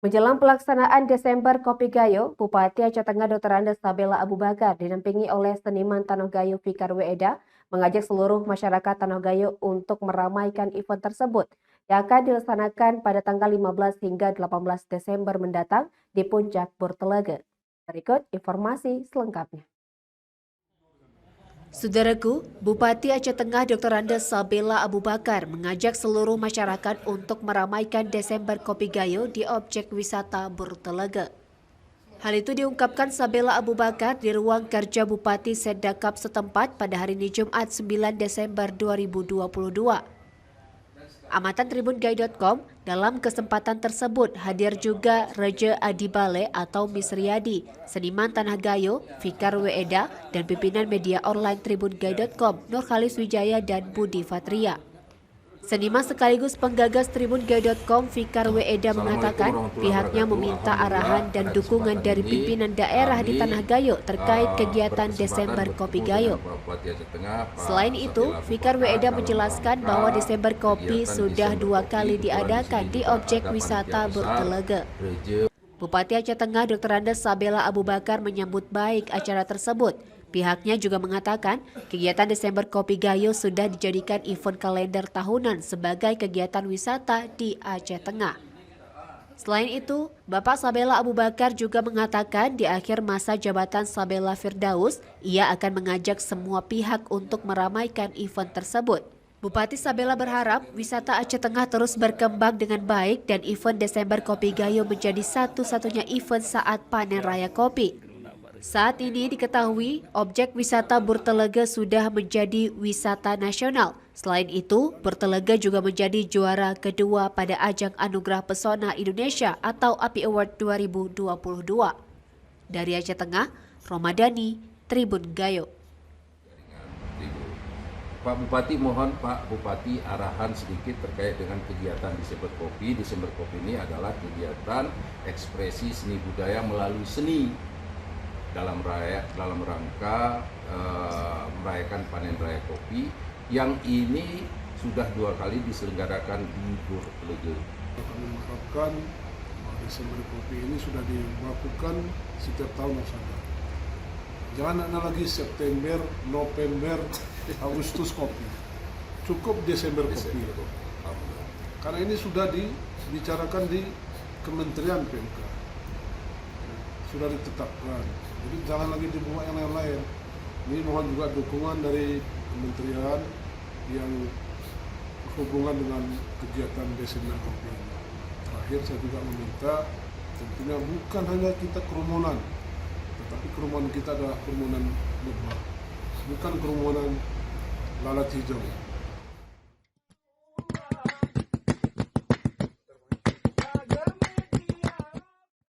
Menjelang pelaksanaan Desember Kopi Gayo, Bupati Aceh Tengah Dr. Andes Sabela Abu Bakar didampingi oleh seniman Tanah Gayo Fikar Weeda mengajak seluruh masyarakat Tanah Gayo untuk meramaikan event tersebut yang akan dilaksanakan pada tanggal 15 hingga 18 Desember mendatang di Puncak Burtelega. Berikut informasi selengkapnya. Saudaraku, Bupati Aceh Tengah Dr. Andes Sabela Abu Bakar mengajak seluruh masyarakat untuk meramaikan Desember Kopi Gayo di objek wisata Burtelega. Hal itu diungkapkan Sabela Abu Bakar di ruang kerja Bupati Sedakap setempat pada hari ini Jumat 9 Desember 2022. Amatan tribungai.com, dalam kesempatan tersebut hadir juga Raja Adibale atau Miss Riyadi, seniman Tanah Gayo, Fikar Weeda, dan pimpinan media online tribungai.com, Nurkhalis Wijaya dan Budi Fatria. Seniman sekaligus penggagas tribungai.com, Fikar Weeda mengatakan pihaknya meminta arahan dan dukungan dari pimpinan daerah di Tanah Gayo terkait kegiatan Desember Kopi Gayo. Selain itu, Fikar Weeda menjelaskan bahwa Desember Kopi sudah 2 kali diadakan di objek wisata Burtelega. Bupati Aceh Tengah Dr. Andes Sabela Abu Bakar menyambut baik acara tersebut. Pihaknya juga mengatakan kegiatan Desember Kopi Gayo sudah dijadikan event kalender tahunan sebagai kegiatan wisata di Aceh Tengah. Selain itu, Bapak Sabela Abu Bakar juga mengatakan di akhir masa jabatan Sabela Firdaus, ia akan mengajak semua pihak untuk meramaikan event tersebut. Bupati Sabela berharap wisata Aceh Tengah terus berkembang dengan baik dan event Desember Kopi Gayo menjadi satu-satunya event saat panen raya kopi. Saat ini diketahui objek wisata Burtelega sudah menjadi wisata nasional. Selain itu, Burtelega juga menjadi juara kedua pada ajang Anugerah Pesona Indonesia atau API Award 2022. Dari Aceh Tengah, Romadani, Tribun Gayo. Pak Bupati, mohon Pak Bupati arahan sedikit terkait dengan kegiatan Desember Kopi. Desember Kopi ini adalah kegiatan ekspresi seni budaya melalui seni dalam rangka merayakan panen raya kopi yang ini sudah 2 kali diselenggarakan di Burtelega. Kami mengharapkan Desember Kopi ini sudah dilakukan setiap tahun yang sama. Jangan ada lagi September, November, Agustus kopi. Cukup Desember kopi. Karena ini sudah dibicarakan di Kementerian PMK. Sudah ditetapkan. Jadi jangan lagi dibuat yang lain-lain. Ini mohon juga dukungan dari kementerian yang berhubungan dengan kegiatan Desember Kopi. Terakhir saya juga meminta tentunya bukan hanya kita kerumunan, tetapi kerumunan kita adalah kerumunan lebah, bukan kerumunan lalat hijau.